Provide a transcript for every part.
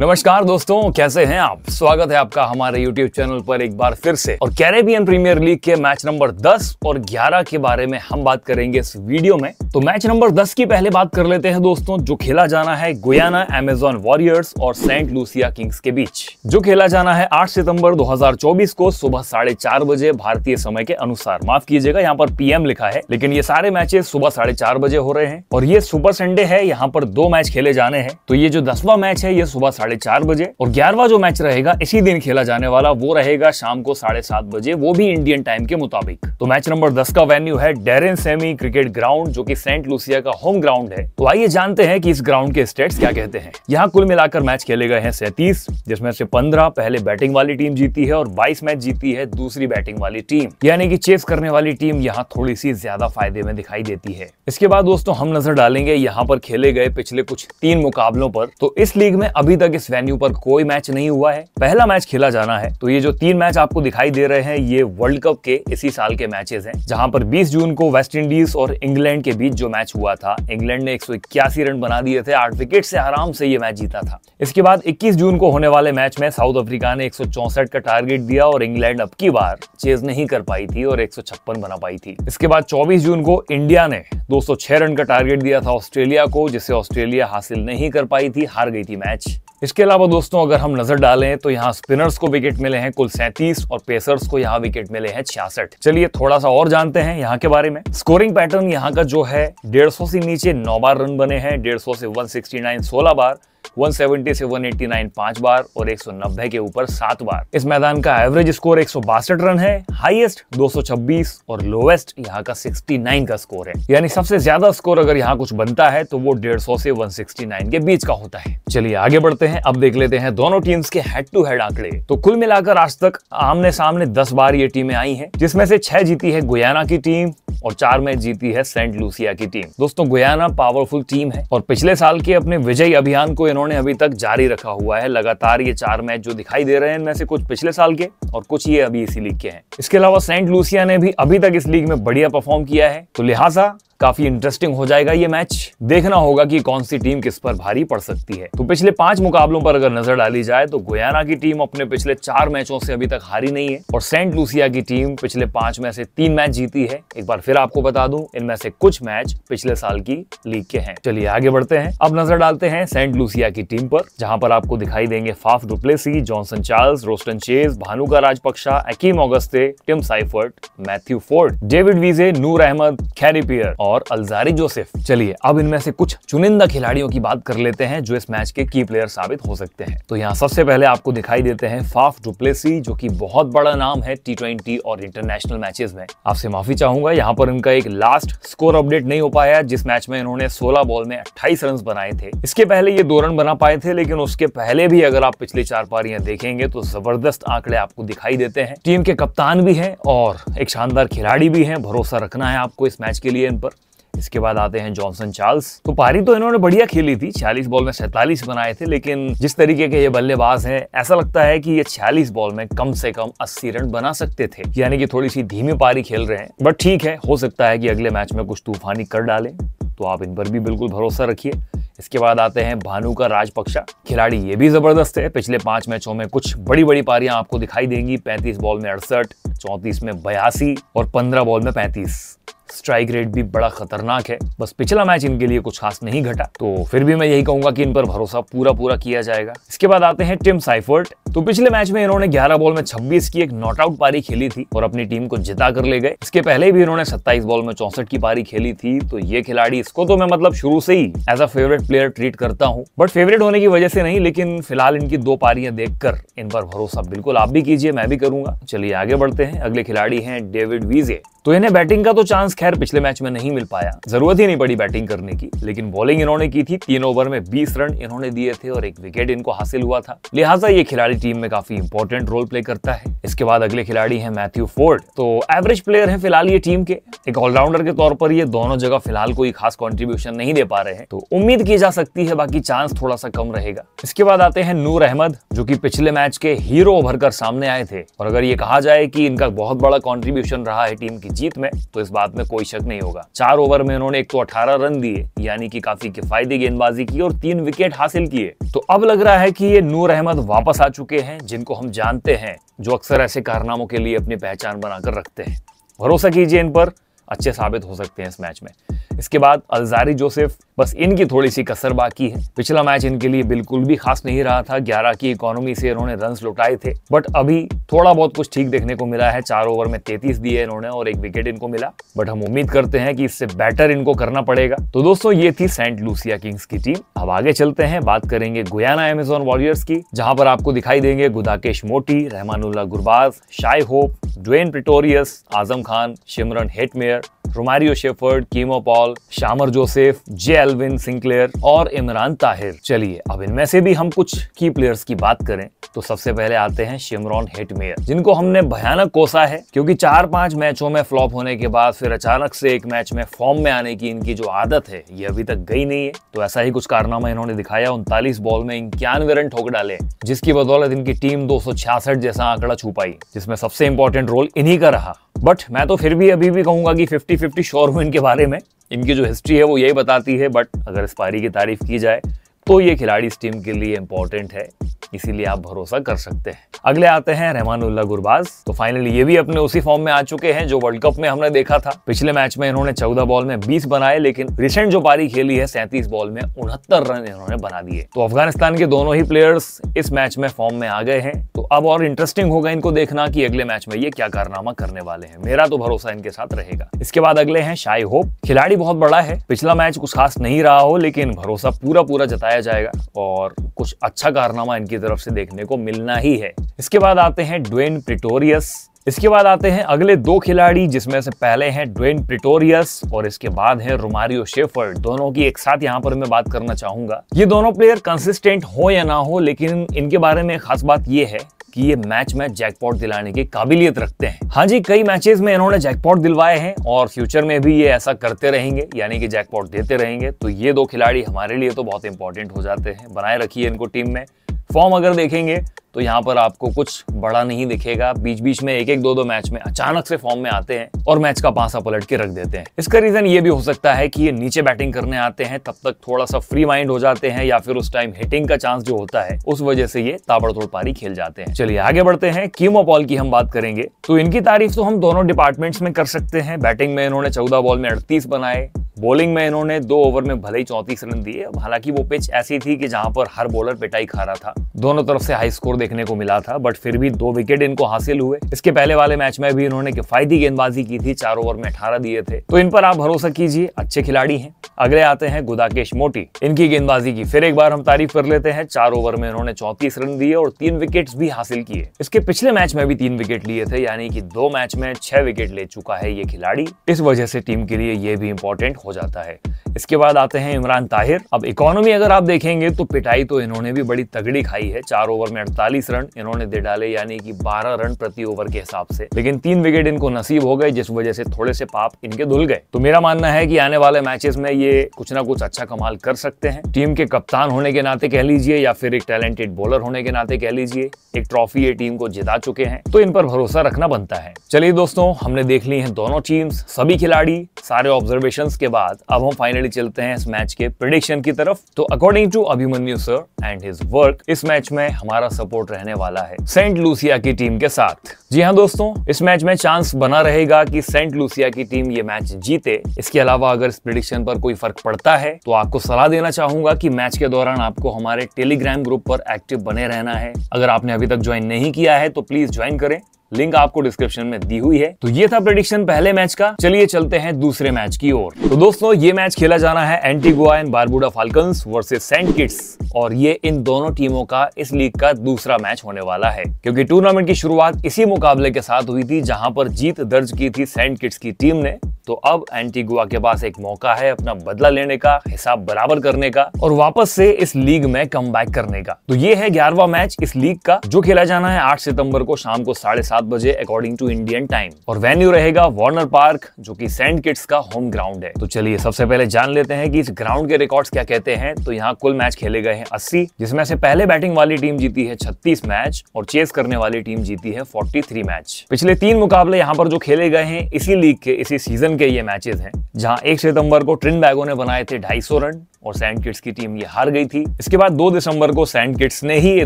नमस्कार दोस्तों, कैसे हैं आप। स्वागत है आपका हमारे YouTube चैनल पर एक बार फिर से। और कैरेबियन प्रीमियर लीग के मैच नंबर 10 और 11 के बारे में हम बात करेंगे इस वीडियो में। तो मैच नंबर 10 की पहले बात कर लेते हैं दोस्तों, जो खेला जाना है गुयाना अमेजन वॉरियर्स और सेंट लूसिया किंग्स के बीच, जो खेला जाना है 8 सितंबर 2024 को सुबह 4:30 बजे भारतीय समय के अनुसार। माफ कीजिएगा, यहाँ पर PM लिखा है, लेकिन ये सारे मैचेस सुबह 4:30 बजे हो रहे हैं। और ये सुपर संडे है, यहाँ पर 2 मैच खेले जाने हैं। तो ये जो 10वां मैच है ये सुबह 4:30 बजे, और 11वां जो मैच रहेगा इसी दिन खेला जाने वाला, वो रहेगा शाम को 7:30 बजे, वो भी इंडियन टाइम के मुताबिक। तो मैच नंबर 10 का वेन्यू है डेरेन सेमी क्रिकेट ग्राउंड, जो कि सेंट लूसिया का होम ग्राउंड है। तो आइए जानते हैं कि इस ग्राउंड के स्टेट्स क्या कहते हैं। यहाँ कुल मिलाकर मैच खेले गए हैं 37, जिसमें से 15 पहले बैटिंग वाली टीम जीती है और 22 मैच जीती है दूसरी बैटिंग वाली टीम, यानी कि चेस करने वाली टीम यहाँ थोड़ी सी ज्यादा फायदे में दिखाई देती है। इसके बाद दोस्तों हम नजर डालेंगे यहाँ पर खेले गए पिछले कुछ 3 मुकाबलों पर। तो इस लीग में अभी तक इस वेन्यू पर कोई मैच नहीं हुआ है, पहला मैच खेला जाना है। तो ये जो 3 मैच आपको दिखाई दे रहे हैं ये वर्ल्ड कप के इसी साल के मैचेस हैं, जहां पर 20 जून को वेस्ट इंडीज और इंग्लैंड के बीच जो मैच हुआ था, इंग्लैंड ने 181 रन बना दिए थे, 8 विकेट से आराम से ये मैच जीता था। इसके बाद 21 जून को होने वाले मैच में साउथ अफ्रीका ने 164 का टारगेट दिया और इंग्लैंड अब की बार चेज नहीं कर पाई थी और 156 बना पाई थी। इसके बाद 24 जून को इंडिया ने 206 रन का टारगेट दिया था ऑस्ट्रेलिया को, जिसे ऑस्ट्रेलिया हासिल नहीं कर पाई थी, हार गई थी मैच। इसके अलावा दोस्तों अगर हम नजर डालें तो यहाँ स्पिनर्स को विकेट मिले हैं कुल 37 और पेसर्स को यहाँ विकेट मिले हैं 66। चलिए थोड़ा सा और जानते हैं यहाँ के बारे में। स्कोरिंग पैटर्न यहाँ का जो है 150 से नीचे 9 बार रन बने हैं, 150 से 169 16 बार, 170 से 189 5 बार और 190 के ऊपर 7 बार। इस मैदान का एवरेज स्कोर 162 रन है, हाईएस्ट 226 और लोवेस्ट यहाँ का 69 का स्कोर है। यानी सबसे ज्यादा स्कोर अगर यहाँ कुछ बनता है तो वो 150 से 169 के बीच का होता है। चलिए आगे बढ़ते हैं, अब देख लेते हैं दोनों टीम्स के हेड टू हेड आंकड़े। तो कुल मिलाकर आज तक आमने सामने 10 बार ये टीमें आई हैं, जिसमें से 6 जीती है गुयाना की टीम और 4 मैच जीती है सेंट लूसिया की टीम। दोस्तों गुयाना पावरफुल टीम है और पिछले साल के अपने विजयी अभियान को इन्होंने अभी तक जारी रखा हुआ है। लगातार ये 4 मैच जो दिखाई दे रहे हैं, इनमें से कुछ पिछले साल के और कुछ ये अभी इसी लीग के हैं। इसके अलावा सेंट लूसिया ने भी अभी तक इस लीग में बढ़िया परफॉर्म किया है, तो लिहाजा काफी इंटरेस्टिंग हो जाएगा ये मैच। देखना होगा कि कौन सी टीम किस पर भारी पड़ सकती है। तो पिछले 5 मुकाबलों पर अगर नजर डाली जाए तो गुयाना की टीम अपने पिछले 4 मैचों से अभी तक हारी नहीं है और सेंट लूसिया की टीम पिछले 5 में से 3 मैच जीती है। एक बार फिर आपको बता दूं, इनमें से कुछ मैच पिछले साल की लीग के हैं। चलिए आगे बढ़ते हैं, अब नजर डालते हैं सेंट लूसिया की टीम पर, जहां पर आपको दिखाई देंगे Faf du Plessis, Johnson Charles, Roston Chase, Bhanuka Rajapaksa, Akeem Auguste, Tim Seifert, Matthew Forde, David Wiese, Noor Ahmad, Khary Pierre और अल्जारी जोसेफ। चलिए अब इनमें से कुछ चुनिंदा खिलाड़ियों की बात कर लेते हैं जो इस मैच के की प्लेयर साबित हो सकते हैं। तो यहाँ सबसे पहले आपको दिखाई देते हैं फाफ डु प्लेसी, जो कि बहुत बड़ा नाम है T20 और इंटरनेशनल मैचेस में। आपसे माफी चाहूंगा, यहाँ पर इनका एक लास्ट स्कोर अपडेट नहीं हो पाया, जिस मैच में इन्होंने 16 बॉल में 28 रन बनाए थे। इसके पहले ये 2 रन बना पाए थे, लेकिन उसके पहले भी अगर आप पिछली 4 पारियां देखेंगे तो जबरदस्त आंकड़े आपको दिखाई देते हैं। टीम के कप्तान भी हैं और एक शानदार खिलाड़ी भी हैं, भरोसा रखना है आपको इस मैच के लिए इन पर। इसके बाद आते हैं जॉनसन चार्ल्स। तो पारी तो इन्होंने बढ़िया खेली थी, 46 बॉल में 47 बनाए थे, लेकिन जिस तरीके के ये बल्लेबाज हैं, ऐसा लगता है कि ये 46 बॉल में कम से कम 80 रन बना सकते थे, यानी कि थोड़ी सी धीमी पारी खेल रहे हैं। बट ठीक है, हो सकता है कि अगले मैच में कुछ तूफानी कर डालें, तो आप इन पर भी बिल्कुल भरोसा रखिए। इसके बाद आते हैं भानुका राजपक्षा। खिलाड़ी ये भी जबरदस्त है, पिछले 5 मैचों में कुछ बड़ी बड़ी पारियां आपको दिखाई देंगी। 35 बॉल में 68, 34 में 82 और 15 बॉल में 35। स्ट्राइक रेट भी बड़ा खतरनाक है। बस पिछला मैच इनके लिए कुछ खास नहीं घटा, तो फिर भी मैं यही कहूंगा कि इन पर भरोसा पूरा किया जाएगा। इसके बाद आते हैं टिम साइफर्ट। तो पिछले मैच में इन्होंने 11 बॉल में 26 की एक नॉट आउट पारी खेली थी और अपनी टीम को जिता कर ले गए। इसके पहले भी इन्होंने 27 बॉल में 64 की पारी खेली थी। तो ये खिलाड़ी, इसको तो मैं मतलब शुरू से ही as a favourite player treat करता हूँ, बट फेवरेट होने की वजह से नहीं, लेकिन फिलहाल इनकी 2 पारियां देखकर इन पर भरोसा बिल्कुल आप भी कीजिए, मैं भी करूंगा। चलिए आगे बढ़ते हैं, अगले खिलाड़ी हैं डेविड वीजे। तो इन्हें बैटिंग का तो चांस खैर पिछले मैच में नहीं मिल पाया, जरूरत ही नहीं पड़ी बैटिंग करने की, लेकिन बॉलिंग इन्होंने की थी। 3 ओवर में 20 रन इन्होंने दिए थे और 1 विकेट इनको हासिल हुआ था, लिहाजा ये खिलाड़ी टीम में काफी इंपॉर्टेंट रोल प्ले करता है। इसके बाद अगले खिलाड़ी हैं मैथ्यू फोर्ड। तो एवरेज प्लेयर है फिलहाल ये टीम के, एक ऑलराउंडर के तौर पर ये दोनों जगह फिलहाल कोई खास कंट्रीब्यूशन नहीं दे पा रहे हैं, तो उम्मीद की जा सकती है, बाकी चांस थोड़ा सा कम रहेगा। इसके बाद आते हैं नूर अहमद, जो कि पिछले मैच के हीरो उभर कर सामने आए थे, और अगर ये कहा जाए कि इनका बहुत बड़ा कंट्रीब्यूशन रहा है टीम की जीत में, तो इस बात में कोई शक नहीं होगा। 4 ओवर में इन्होंने 118 रन दिए, यानी कि काफी किफायती गेंदबाजी की और 3 विकेट हासिल किए। तो अब लग रहा है कि ये नूर अहमद वापस आ चुके हैं, जिनको हम जानते हैं, जो अक्सर ऐसे कारनामों के लिए अपनी पहचान बनाकर रखते हैं। भरोसा कीजिए, इन पर अच्छे साबित हो सकते हैं इस मैच में। इसके बाद अलजारी जोसेफ, बस इनकी थोड़ी सी कसर बाकी है। पिछला मैच इनके लिए बिल्कुल भी खास नहीं रहा था, 11 की इकोनॉमी से इन्होंने रन्स लुटाए थे, बट अभी थोड़ा बहुत कुछ ठीक देखने को मिला है। 4 ओवर में 33 दिए इन्होंने और 1 विकेट इनको मिला, बट हम उम्मीद करते हैं कि इससे बेटर इनको करना पड़ेगा। तो दोस्तों, ये थी सेंट लूसिया किंग्स की टीम। अब आगे चलते हैं, बात करेंगे गुयाना अमेजन वॉरियर्स की, जहां पर आपको दिखाई देंगे Gudakesh Motie, Rahmanullah Gurbaz, Shai Hope, Dwaine Pretorius, Azam Khan, Shimron Hetmyer, Romario Shepherd, Keemo Paul, Shamar Joseph, J Elvin Sinclair और इमरान ताहिर। चलिए अब इनमें से भी हम कुछ की प्लेयर्स की बात करें, तो सबसे पहले आते हैं शिमरन हेटमेयर, जिनको हमने भयानक कोसा है, क्योंकि 4-5 मैचों में फ्लॉप होने के बाद फिर अचानक से एक मैच में फॉर्म में आने की इनकी जो आदत है, ये अभी तक गई नहीं है। तो ऐसा ही कुछ कारनामा इन्होंने दिखाया, 39 बॉल में 91 रन ठोक डाले, जिसकी बदौलत इनकी टीम 266 जैसा आंकड़ा छू पाई, जिसमें सबसे इंपॉर्टेंट रोल इन्हीं का रहा। बट मैं तो फिर भी अभी भी कहूंगा कि 50-50 श्योर हूं इनके बारे में। इनकी जो हिस्ट्री है वो यही बताती है, बट अगर इस पारी की तारीफ की जाए तो ये खिलाड़ी इस टीम के लिए इंपॉर्टेंट है, इसीलिए आप भरोसा कर सकते हैं। अगले आते हैं रहमानुल्लाह गुरबाज। तो फाइनली ये भी अपने उसी फॉर्म में आ चुके हैं जो वर्ल्ड कप में हमने देखा था। पिछले मैच में इन्होंने 14 बॉल में 20 बनाए, लेकिन रिसेंट जो पारी खेली है 37 बॉल में 69 रन इन्होंने बना दिए। तो अफगानिस्तान के दोनों ही प्लेयर्स इस मैच में फॉर्म में आ गए हैं, तो अब और इंटरेस्टिंग होगा इनको देखना कि अगले मैच में ये क्या कारनामा करने वाले हैं। मेरा तो भरोसा इनके साथ रहेगा। इसके बाद अगले हैं शाय होप। खिलाड़ी बहुत बड़ा है, पिछला मैच कुछ खास नहीं रहा हो, लेकिन भरोसा पूरा जताया जाएगा और कुछ अच्छा कारनामा इनकी तरफ से देखने को मिलना ही है। इसके बाद आते हैं ड्वेन प्रिटोरियस। इसके बाद आते हैं अगले 2 खिलाड़ी, जिसमें से पहले हैं ड्वेन प्रिटोरियस और इसके बाद है रोमारियो शेफर्ड। दोनों की एक साथ यहाँ पर मैं बात करना चाहूंगा। ये दोनों प्लेयर कंसिस्टेंट हो या ना हो, लेकिन इनके बारे में खास बात ये है कि ये मैच में जैकपॉट दिलाने की काबिलियत रखते हैं। हाँ जी, कई मैचेस में इन्होंने जैकपॉट दिलवाए हैं और फ्यूचर में भी ये ऐसा करते रहेंगे, यानी कि जैकपॉट देते रहेंगे। तो ये 2 खिलाड़ी हमारे लिए तो बहुत इंपॉर्टेंट हो जाते हैं। बनाए रखिए इनको टीम में। फॉर्म अगर देखेंगे तो यहाँ पर आपको कुछ बड़ा नहीं दिखेगा। बीच बीच में 1-2 मैच में अचानक से फॉर्म में आते हैं और मैच का पासा पलट के रख देते हैं। इसका रीजन ये भी हो सकता है कि ये नीचे बैटिंग करने आते हैं, तब तक थोड़ा सा फ्री माइंड हो जाते हैं, या फिर उस टाइम हिटिंग का चांस जो होता है उस वजह से ये ताबड़तोड़ पारी खेल जाते हैं। चलिए आगे बढ़ते हैं। कीमो पॉल की हम बात करेंगे, तो इनकी तारीफ तो हम दोनों डिपार्टमेंट्स में कर सकते हैं। बैटिंग में इन्होंने 14 बॉल में 38 बनाए, बॉलिंग में इन्होंने 2 ओवर में भले ही 34 रन दिए। हालांकि वो पिच ऐसी थी कि जहां पर हर बॉलर पिटाई खा रहा था, दोनों तरफ से हाई स्कोर देखने को मिला था, बट फिर भी 2 विकेट इनको हासिल हुए। इसके पहले वाले मैच में भी इन्होंने किफायती गेंदबाजी की थी, 4 ओवर में 18 दिए थे। तो इन पर आप भरोसा कीजिए, अच्छे खिलाड़ी हैं। अगले आते हैं गुदाकेश मोटी। इनकी गेंदबाजी की फिर एक बार हम तारीफ कर लेते हैं। 4 ओवर में इन्होंने 34 रन दिए और 3 विकेट्स भी हासिल किए। इसके पिछले मैच में भी 3 विकेट लिए थे, यानी कि 2 मैच में 6 विकेट ले चुका है ये खिलाड़ी। इस वजह से टीम के लिए ये भी इंपॉर्टेंट हो जाता है। इसके बाद आते हैं इमरान ताहिर। अब इकोनॉमी अगर आप देखेंगे तो पिटाई तो इन्होंने भी बड़ी तगड़ी खाई है। 4 ओवर में 48 रन इन्होंने दे डाले, यानी कि 12 रन प्रति ओवर के हिसाब से, लेकिन 3 विकेट इनको नसीब हो गए, जिस वजह से थोड़े से पाप इनके धुल गए। तो मेरा मानना है कि आने वाले मैचेस में ये कुछ ना कुछ अच्छा कमाल कर सकते हैं। टीम के कप्तान होने के नाते कह लीजिए, या फिर एक टैलेंटेड बॉलर होने के नाते कह लीजिए, एक ट्रॉफी ये टीम को जिता चुके हैं, तो इन पर भरोसा रखना बनता है। चलिए दोस्तों, हमने देख ली हैं दोनों टीम्स, सभी खिलाड़ी, सारे ऑब्जर्वेशंस के बाद अब हम फाइनली चलते हैं इस मैच के प्रेडिक्शन की तरफ। तो according to Abhimanyu sir and his work, इस मैच में हमारा सपोर्ट रहने वाला है सेंट लूसिया की टीम के साथ। जी हाँ दोस्तों, इस मैच में चांस बना रहेगा कि सेंट लूसिया की टीम ये मैच जीते। इसके अलावा अगर इस प्रेडिक्शन पर कोई फर्क पड़ता है तो आपको सलाह देना चाहूंगा कि मैच के दौरान आपको हमारे टेलीग्राम ग्रुप पर एक्टिव बने रहना है। अगर आपने अभी तक ज्वाइन नहीं किया है तो प्लीज ज्वाइन करें, लिंक आपको डिस्क्रिप्शन में दी हुई है। तो ये था प्रेडिक्शन पहले मैच का। चलिए चलते हैं दूसरे मैच की ओर। तो दोस्तों, ये मैच खेला जाना है Antigua and Barbuda Falcons versus Saint Kitts, और ये इन दोनों टीमों का इस लीग का दूसरा मैच होने वाला है, क्योंकि टूर्नामेंट की शुरुआत इसी मुकाबले के साथ हुई थी, जहां पर जीत दर्ज की थी सेंट किट्स की टीम ने तो अब एंटीगुआ के पास एक मौका है अपना बदला लेने का, हिसाब बराबर करने का और वापस से इस लीग में कमबैक करने का। तो ये है 11वां मैच इस लीग का, जो खेला जाना है 8 सितंबर को शाम को 7:30 बजे अकॉर्डिंग टू इंडियन टाइम। और वेन्यू रहेगा वार्नर पार्क, जो कि सेंट किट्स का होम ग्राउंड है। तो चलिए सबसे पहले जान लेते हैं कि इस ग्राउंड के रिकॉर्ड्स क्या कहते हैं। तो यहाँ कुल मैच खेले गए हैं 80, जिसमें से पहले बैटिंग वाली टीम जीती है 36 मैच और चेस करने वाली टीम जीती है 43 मैच। पिछले 3 मुकाबले यहाँ पर जो खेले गए हैं इसी लीग के, इसी सीजन के ये मैचेस हैं, जहां 1 सितंबर को ट्रिनबैगो ने बनाए थे 250 रन और सेंट किट्स की टीम ये हार गई थी। इसके बाद 2 दिसंबर को सेंट किट्स ने ही ये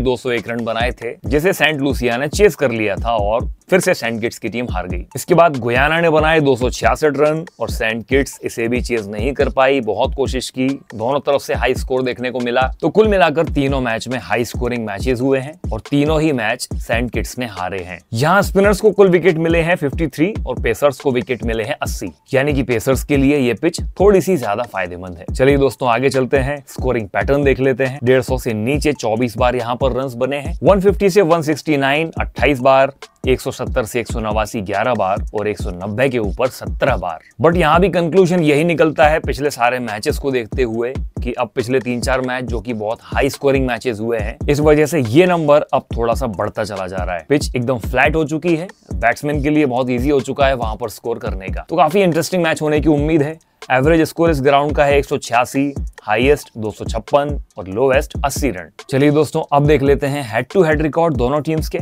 201 रन बनाए थे, जिसे सेंट लूसिया ने चेस कर लिया था और फिर से सेंट किट्स की टीम हार गई। इसके बाद गुयाना ने बनाए 266 रन और सेंट किट्स इसे भी चेस नहीं कर पाई। बहुत कोशिश की, दोनों तरफ से हाई स्कोर देखने को मिला। तो कुल मिलाकर तीनों मैच में हाई स्कोरिंग मैचेस हुए हैं और तीनों ही मैच सेंट किट्स ने हारे हैं। यहाँ स्पिनर्स को कुल विकेट मिले हैं 53 और पेसर्स को विकेट मिले हैं 80, यानी कि पेसर्स के लिए ये पिच थोड़ी सी ज्यादा फायदेमंद है। चलिए दोस्तों आगे चलते हैं, स्कोरिंग पैटर्न देख लेते हैं। 150 से नीचे 24 बार यहाँ पर रन्स बने हैं, 150 से 169 28 बार, 170 से 189 11 बार और 190 के ऊपर 17 बार। बट यहाँ भी कंक्लूजन यही निकलता है पिछले सारे मैचेस को देखते हुए कि अब पिछले 3-4 मैच जो कि बहुत हाई स्कोरिंग मैचेस हुए हैं, इस वजह से ये नंबर अब थोड़ा सा बढ़ता चला जा रहा है। पिच एकदम फ्लैट हो चुकी है, बैट्समैन के लिए बहुत ईजी हो चुका है वहां पर स्कोर करने का। तो काफी इंटरेस्टिंग मैच होने की उम्मीद है। एवरेज स्कोर इस ग्राउंड का है 186, हाईएस्ट 256 और लोएस्ट 80 रन। चलिए दोस्तों अब देख लेते हैं हेड टू हेड रिकॉर्ड दोनों टीम्स के।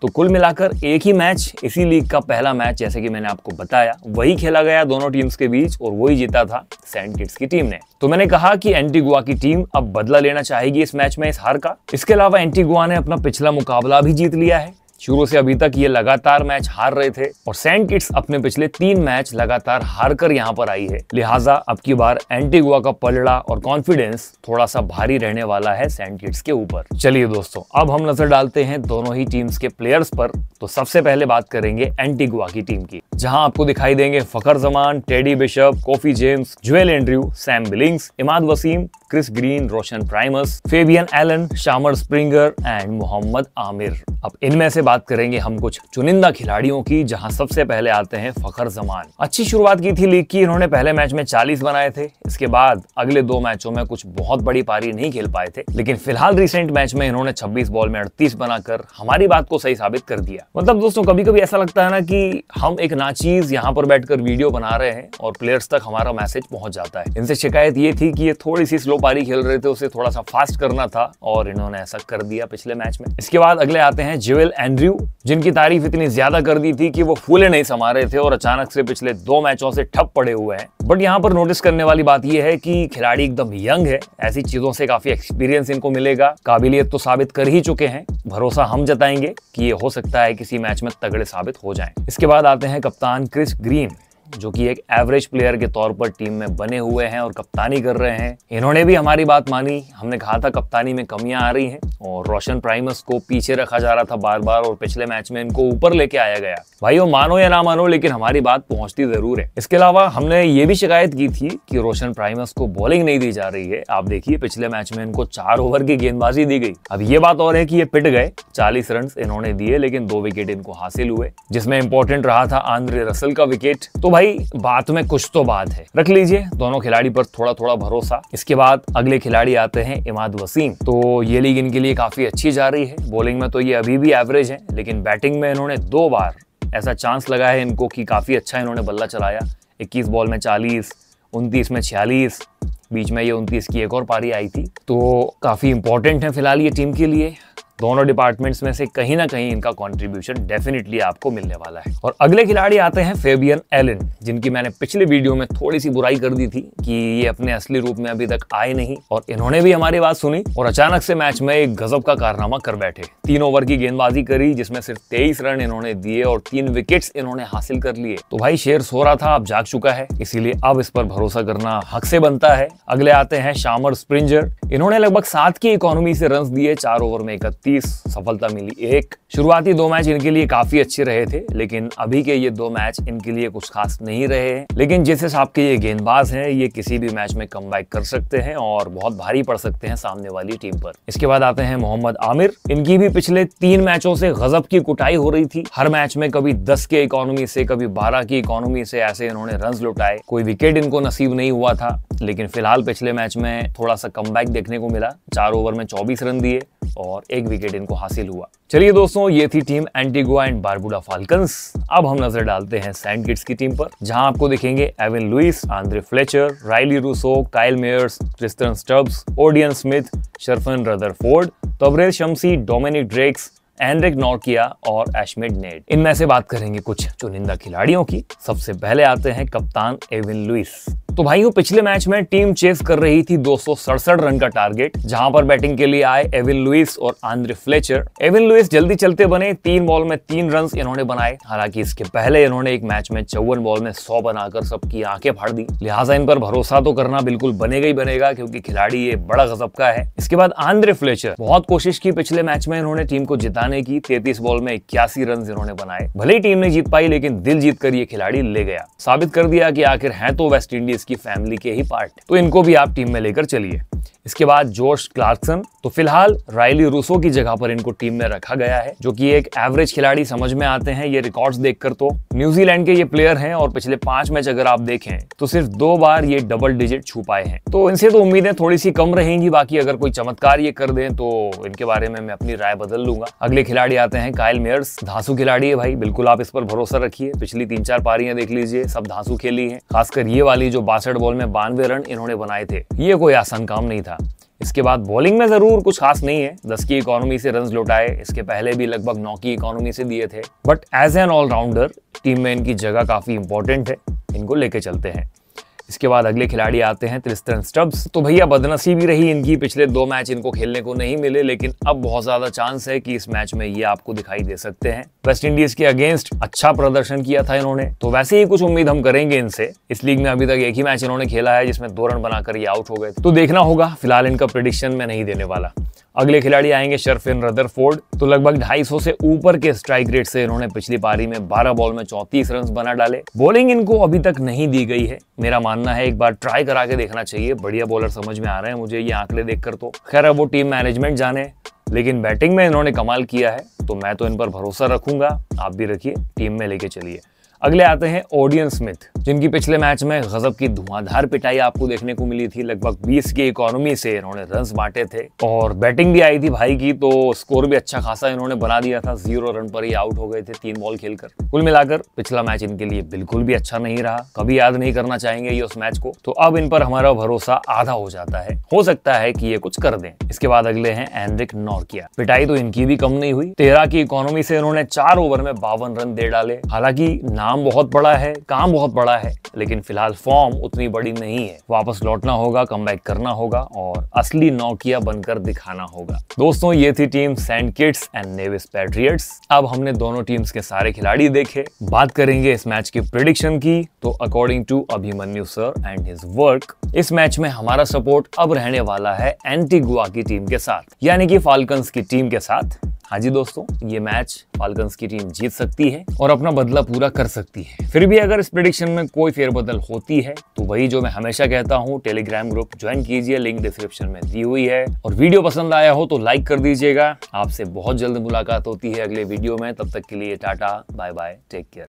तो कुल मिलाकर एक ही मैच, इसी लीग का पहला मैच, जैसे कि मैंने आपको बताया, वही खेला गया दोनों टीम्स के बीच और वही जीता था सेंट किट्स की टीम ने। तो मैंने कहा कि एंटीगुआ की टीम अब बदला लेना चाहेगी इस मैच में इस हार का। इसके अलावा एंटीगुआ ने अपना पिछला मुकाबला भी जीत लिया है। शुरू से अभी तक ये लगातार मैच हार रहे थे और सेंट किट्स अपने पिछले 3 मैच लगातार हार कर यहाँ पर आई है। लिहाजा अब की बार एंटीगुआ का पलड़ा और कॉन्फिडेंस थोड़ा सा भारी रहने वाला है सेंट किट्स के ऊपर। चलिए दोस्तों अब हम नजर डालते हैं दोनों ही टीम्स के प्लेयर्स पर। तो सबसे पहले बात करेंगे एंटीगुआ की टीम की, जहां आपको दिखाई देंगे Fakhar Zaman, Teddy Bishop, Kofi James, Joel Andrew, Sam Billings, Imad Wasim, Chris Green, Roshon Primus, Fabian Allen, Shamar Springer and Mohammad Amir. अब इनमें से बात करेंगे हम कुछ चुनिंदा खिलाड़ियों की, जहां सबसे पहले आते हैं फखर जमान। अच्छी शुरुआत की थी लीग की, इन्होंने पहले मैच में 40 बनाए थे। इसके बाद अगले 2 मैचों में कुछ बहुत बड़ी पारी नहीं खेल पाए थे, लेकिन फिलहाल रिसेंट मैच में इन्होंने 26 बॉल में 38 बनाकर हमारी बात को सही साबित कर दिया। मतलब दोस्तों कभी कभी ऐसा लगता है ना कि हम एक नाचीज यहाँ पर बैठकर वीडियो बना रहे हैं और प्लेयर्स तक हमारा मैसेज पहुंच जाता है। इनसे शिकायत ये थी कि ये थोड़ी सी स्लो पारी खेल रहे थे, उसे थोड़ा सा फास्ट करना था और इन्होंने ऐसा कर दिया पिछले मैच में। इसके बाद अगले आते हैं जोएल एंड्रयू, जिनकी तारीफ इतनी ज्यादा कर दी थी कि वो फूले नहीं समा रहे थे और अचानक से पिछले 2 मैचों से ठप पड़े हुए हैं। बट यहाँ पर नोटिस करने वाली बात यह है कि खिलाड़ी एकदम यंग है, ऐसी चीजों से काफी एक्सपीरियंस इनको मिलेगा। काबिलियत तो साबित कर ही चुके हैं, भरोसा हम जताएंगे कि ये हो सकता है किसी मैच में तगड़े साबित हो जाएं। इसके बाद आते हैं कप्तान क्रिस ग्रीन, जो कि एक एवरेज प्लेयर के तौर पर टीम में बने हुए हैं और कप्तानी कर रहे हैं। इन्होंने भी हमारी बात मानी, हमने कहा था कप्तानी में कमियां आ रही हैं और रोशन प्राइमस को पीछे रखा जा रहा था बार बार और पिछले मैच में इनको ऊपर लेके आया गया। भाई वो मानो या ना मानो, लेकिन हमारी बात पहुंचती जरूर है। इसके अलावा हमने ये भी शिकायत की थी कि रोशन प्राइमस को बॉलिंग नहीं दी जा रही है। आप देखिए पिछले मैच में इनको 4 ओवर की गेंदबाजी दी गई। अब ये बात और है कि ये पिट गए, 40 रन इन्होंने दिए लेकिन 2 विकेट इनको हासिल हुए, जिसमें इंपॉर्टेंट रहा था आंद्रे रसल का विकेट। तो भाई बात में कुछ तो बात है, रख लीजिए दोनों खिलाड़ी पर थोड़ा थोड़ा भरोसा। इसके बाद अगले खिलाड़ी आते हैं इमाद वसीम। तो ये लीग इनके लिए काफी अच्छी जा रही है। बॉलिंग में तो ये अभी भी एवरेज है, लेकिन बैटिंग में इन्होंने 2 बार ऐसा चांस लगा है इनको कि काफी अच्छा इन्होंने बल्ला चलाया। 21 बॉल में 40, 29 में 46, बीच में ये 29 की एक और पारी आई थी। तो काफी इंपॉर्टेंट है फिलहाल ये टीम के लिए। दोनों डिपार्टमेंट्स में से कहीं ना कहीं इनका कंट्रीब्यूशन डेफिनेटली आपको मिलने वाला है। और अगले खिलाड़ी आते हैं फेबियन एलन, जिनकी मैंने पिछले वीडियो में थोड़ी सी बुराई कर दी थी कि ये अपने असली रूप में अभी तक आए नहीं, और इन्होंने भी हमारी बात सुनी और अचानक से मैच में एक गजब का कारनामा कर बैठे। 3 ओवर की गेंदबाजी करी, जिसमें सिर्फ 23 रन इन्होंने दिए और 3 विकेट्स इन्होंने हासिल कर लिए। तो भाई शेर सो रहा था, अब जाग चुका है, इसीलिए अब इस पर भरोसा करना हक से बनता है। अगले आते हैं शामर स्प्रिंगर। इन्होंने लगभग 7 की इकोनॉमी से रन दिए, 4 ओवर में 31, सफलता मिली 1। शुरुआती 2 मैच इनके लिए काफी अच्छे रहे थे, लेकिन अभी के ये 2 मैच इनके लिए कुछ खास नहीं रहे हैं। लेकिन जिस हिसाब के ये गेंदबाज हैं, ये किसी भी मैच में कमबैक कर सकते हैं और बहुत भारी पड़ सकते हैं सामने वाली टीम पर। इसके बाद आते हैं मोहम्मद आमिर। इनकी भी पिछले 3 मैचों से गजब की कुटाई हो रही थी। हर मैच में कभी 10 के इकोनॉमी से, कभी 12 की इकोनॉमी से ऐसे इन्होंने रन लुटाए। कोई विकेट इनको नसीब नहीं हुआ था, लेकिन फिलहाल पिछले मैच में थोड़ा सा कमबैक देखने को मिला। 4 ओवर में 24 रन दिए और 1 विकेट इनको हासिल हुआ। चलिए दोस्तों, ये थी team Antigua and Barbuda falcons. अब हम नजर डालते हैं सैंड किड्स की टीम पर, जहां आपको दिखेंगे Evin Lewis, Andre Fletcher, Rilee Rossouw, Kyle Mayers, Tristan Stubbs, Odean Smith, Sherfane Rutherford, Tabraiz Shamsi, Dominic Drakes, Anrich Nortje और एशमिड नेड। इनमें से बात करेंगे कुछ चुनिंदा खिलाड़ियों की। सबसे पहले आते हैं कप्तान एविन लुइस। तो भाइयों, पिछले मैच में टीम चेस कर रही थी 267 रन का टारगेट, जहां पर बैटिंग के लिए आए एविन लुइस और आंद्रे फ्लेचर। एविन लुइस जल्दी चलते बने, 3 बॉल में 3 रन इन्होंने बनाए। हालांकि इसके पहले इन्होंने एक मैच में 54 बॉल में 100 बनाकर सबकी आंखें फाड़ दी। लिहाजा इन पर भरोसा तो करना बिल्कुल बनेगा ही बनेगा, क्योंकि खिलाड़ी ये बड़ा गजब का है। इसके बाद आंद्रे फ्लेचर, बहुत कोशिश की पिछले मैच में इन्होंने टीम को जिताने की। 33 बॉल में 81 रन इन्होंने बनाए। भले ही टीम ने जीत पाई, लेकिन दिल जीत कर ये खिलाड़ी ले गया। साबित कर दिया कि आखिर है तो वेस्ट इंडीज की फैमिली के ही पार्ट, तो इनको भी आप टीम में लेकर चलिए। इसके बाद जॉश क्लार्कसन। तो फिलहाल राइली रूसो की जगह पर इनको टीम में रखा गया है, जो कि एक एवरेज खिलाड़ी समझ में आते हैं ये रिकॉर्ड्स देखकर। तो न्यूजीलैंड के ये प्लेयर हैं और पिछले 5 मैच अगर आप देखें तो सिर्फ 2 बार ये डबल डिजिट छू पाए हैं। तो इनसे तो उम्मीदें थोड़ी सी कम रहेंगी। बाकी अगर कोई चमत्कार ये कर दें तो इनके बारे में मैं अपनी राय बदल लूंगा। अगले खिलाड़ी आते हैं काइल मेयर्स। धांसू खिलाड़ी है भाई, बिल्कुल आप इस पर भरोसा रखिए। पिछली 3-4 पारियां देख लीजिए, सब धांसू खेली है। खासकर ये वाली जो 62 बॉल में 92 रन इन्होंने बनाए थे, ये कोई आसान काम नहीं था। इसके बाद बॉलिंग में जरूर कुछ खास नहीं है, 10 की इकोनॉमी से रन लौटाए। इसके पहले भी लगभग 9 की इकोनॉमी से दिए थे, but as an allrounder team में इनकी जगह काफी इंपॉर्टेंट है, इनको लेके चलते हैं। इसके बाद अगले खिलाड़ी आते हैं ट्रिस्टन स्टब्स। तो भैया बदनसीबी रही इनकी, पिछले 2 मैच इनको खेलने को नहीं मिले, लेकिन अब बहुत ज्यादा चांस है कि इस मैच में ये आपको दिखाई दे सकते हैं। वेस्ट इंडीज के अगेंस्ट अच्छा प्रदर्शन किया था इन्होंने, तो वैसे ही कुछ उम्मीद हम करेंगे इनसे। इस लीग में अभी तक एक ही मैच इन्होंने खेला है, जिसमें 2 रन बनाकर ये आउट हो गए, तो देखना होगा। फिलहाल इनका प्रेडिक्शन मैं नहीं देने वाला। अगले खिलाड़ी आएंगे शरफिन रदरफोर्ड। तो लगभग 250 से ऊपर के स्ट्राइक रेट से इन्होंने पिछली पारी में 12 बॉल में 34 रन बना डाले। बॉलिंग इनको अभी तक नहीं दी गई है, मेरा मानना है एक बार ट्राई करा के देखना चाहिए। बढ़िया बॉलर समझ में आ रहे हैं मुझे ये आंकड़े देखकर। तो खैर अब वो टीम मैनेजमेंट जाने, लेकिन बैटिंग में इन्होंने कमाल किया है, तो मैं तो इन पर भरोसा रखूंगा। आप भी रखिए, टीम में लेके चलिए। अगले आते हैं ओडियन स्मिथ, जिनकी पिछले मैच में गजब की धुआंधार पिटाई आपको देखने को मिली थी। लगभग 20 की इकोनॉमी से इन्होंने रन्स बांटे थे और बैटिंग भी आई थी भाई की, तो स्कोर भी अच्छा खासा इन्होंने बना दिया था। 0 रन पर ही आउट हो गए थे 3 बॉल खेलकर। कुल मिलाकर पिछला मैच इनके लिए बिल्कुल भी अच्छा नहीं रहा, कभी याद नहीं करना चाहेंगे ये उस मैच को। तो अब इन पर हमारा भरोसा आधा हो जाता है, हो सकता है कि ये कुछ कर दें। इसके बाद अगले हैं एनरिक नॉर्किया। पिटाई तो इनकी भी कम नहीं हुई, 13 की इकोनॉमी से इन्होंने 4 ओवर में 52 रन दे डाले। हालांकि नाम बहुत बड़ा है, काम बहुत बड़ा है, लेकिन फिलहाल फॉर्म उतनी बड़ी नहीं है। वापस लौटना होगा, कमबैक करना होगा और असली नॉकिया बनकर दिखाना होगा। दोस्तों, ये थी team sand kids and Nevis patriots. अब हमने दोनों टीम्स के सारे खिलाड़ी देखे, बात करेंगे इस मैच की प्रेडिक्शन की। तो according to Abhimanyu sir and his work, इस मैच में हमारा सपोर्ट अब रहने वाला है एंटीगुआ की टीम के साथ, यानी कि फाल्कन्स की टीम के साथ। हाँ जी दोस्तों, ये मैच फाल्कन्स की टीम जीत सकती है और अपना बदला पूरा कर सकती है। फिर भी अगर इस प्रेडिक्शन में कोई फेरबदल होती है तो वही जो मैं हमेशा कहता हूँ, टेलीग्राम ग्रुप ज्वाइन कीजिए, लिंक डिस्क्रिप्शन में दी हुई है। और वीडियो पसंद आया हो तो लाइक कर दीजिएगा। आपसे बहुत जल्द मुलाकात होती है अगले वीडियो में, तब तक के लिए tata bye bye, take care.